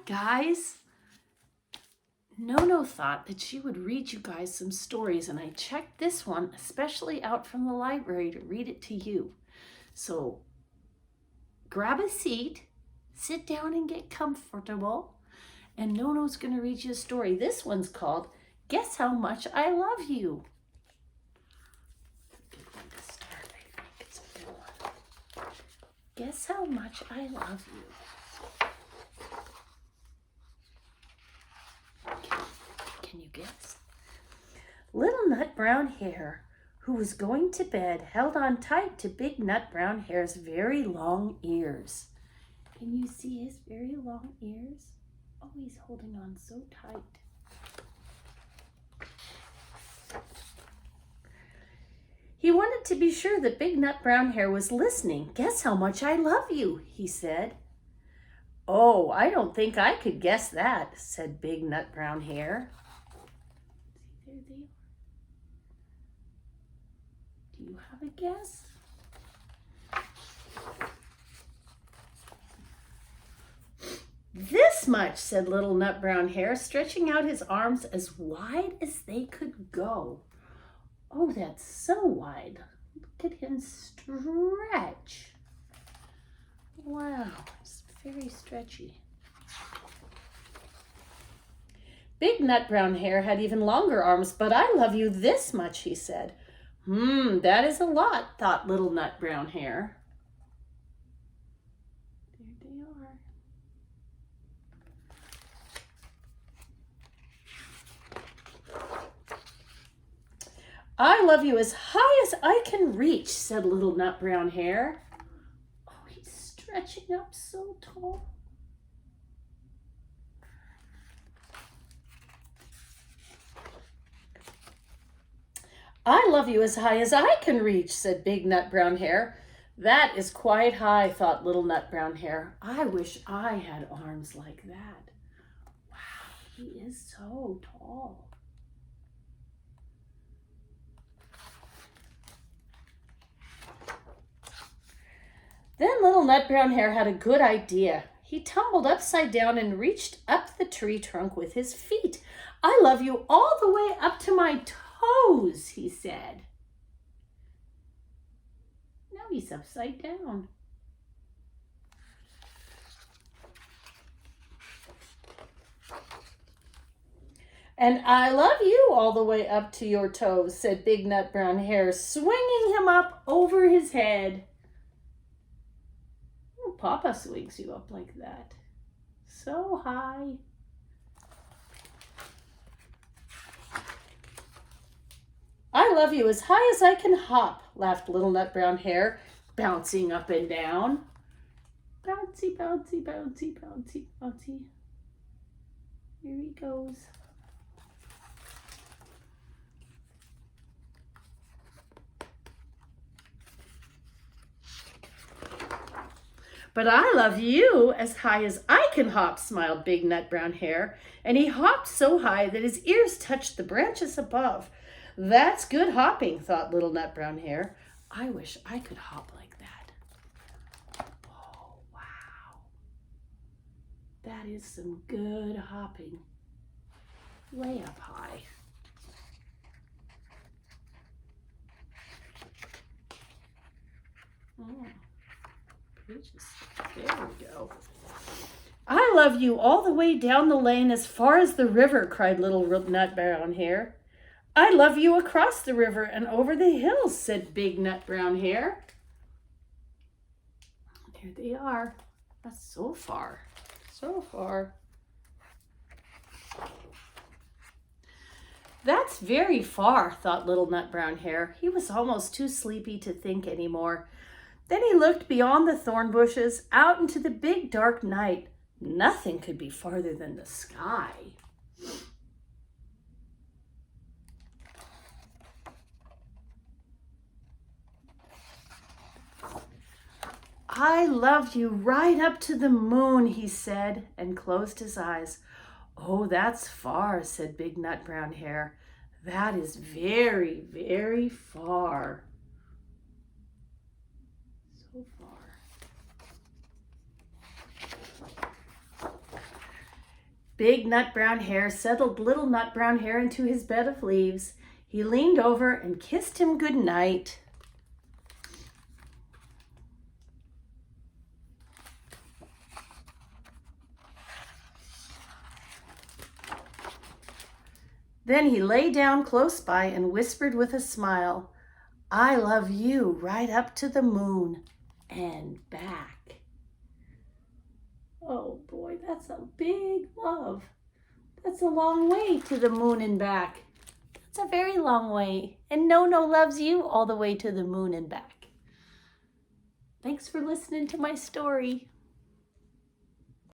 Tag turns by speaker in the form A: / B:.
A: guys. Nono thought that she would read you guys some stories, and I checked this one especially out from the library to read it to you. So grab a seat, sit down and get comfortable, and Nono's going to read you a story. This one's called Guess How Much I Love You. It's a good one to start, I think. It's a good one. Guess how much I love you. Can you guess? Little Nut Brown Hare, who was going to bed, held on tight to Big Nut Brown Hare's very long ears. Can you see his very long ears? Oh, he's holding on so tight. He wanted to be sure that Big Nut Brown Hare was listening. Guess how much I love you, he said. Oh, I don't think I could guess that, said Big Nut Brown Hare. There they are. Do you have a guess? This much, said Little Nut Brown Hare, stretching out his arms as wide as they could go. Oh, that's so wide. Look at him stretch. Wow, it's very stretchy. Big Nut Brown Hare had even longer arms, but I love you this much, he said. That is a lot, thought Little Nut Brown Hare. There they are. I love you as high as I can reach, said Little Nut Brown Hare. Oh, he's stretching up so tall. I love you as high as I can reach, said Big Nut Brown Hare. That is quite high, thought Little Nut Brown Hare. I wish I had arms like that. Wow, he is so tall. Then Little Nut Brown Hare had a good idea. He tumbled upside down and reached up the tree trunk with his feet. I love you all the way up to my toes, he said. Now he's upside down. And I love you all the way up to your toes, said Big Nut Brown Hare, swinging him up over his head. Oh, Papa swings you up like that. So high. I love you as high as I can hop, laughed Little Nut Brown Hare, bouncing up and down. Bouncy, bouncy, bouncy, bouncy, bouncy. Here he goes. But I love you as high as I can hop, smiled Big Nut Brown Hare, and he hopped so high that his ears touched the branches above. That's good hopping, thought Little Nut Brown Hare. I wish I could hop like that. Oh, wow. That is some good hopping. Way up high. Oh, pages. There we go. I love you all the way down the lane as far as the river, cried Little Nut Brown Hare. I love you across the river and over the hills, said Big Nut Brown Hare. There they are. That's so far. So far. That's very far, thought Little Nut Brown Hare. He was almost too sleepy to think anymore. Then he looked beyond the thorn bushes, out into the big dark night. Nothing could be farther than the sky. I loved you right up to the moon, he said, and closed his eyes. Oh, that's far, said Big Nut Brown Hare. That is very, very far. So far. Big Nut Brown Hare settled Little Nut Brown Hare into his bed of leaves. He leaned over and kissed him good night. Then he lay down close by and whispered with a smile, "I love you right up to the moon and back." Oh boy, that's a big love. That's a long way to the moon and back. It's a very long way. And No-No loves you all the way to the moon and back. Thanks for listening to my story.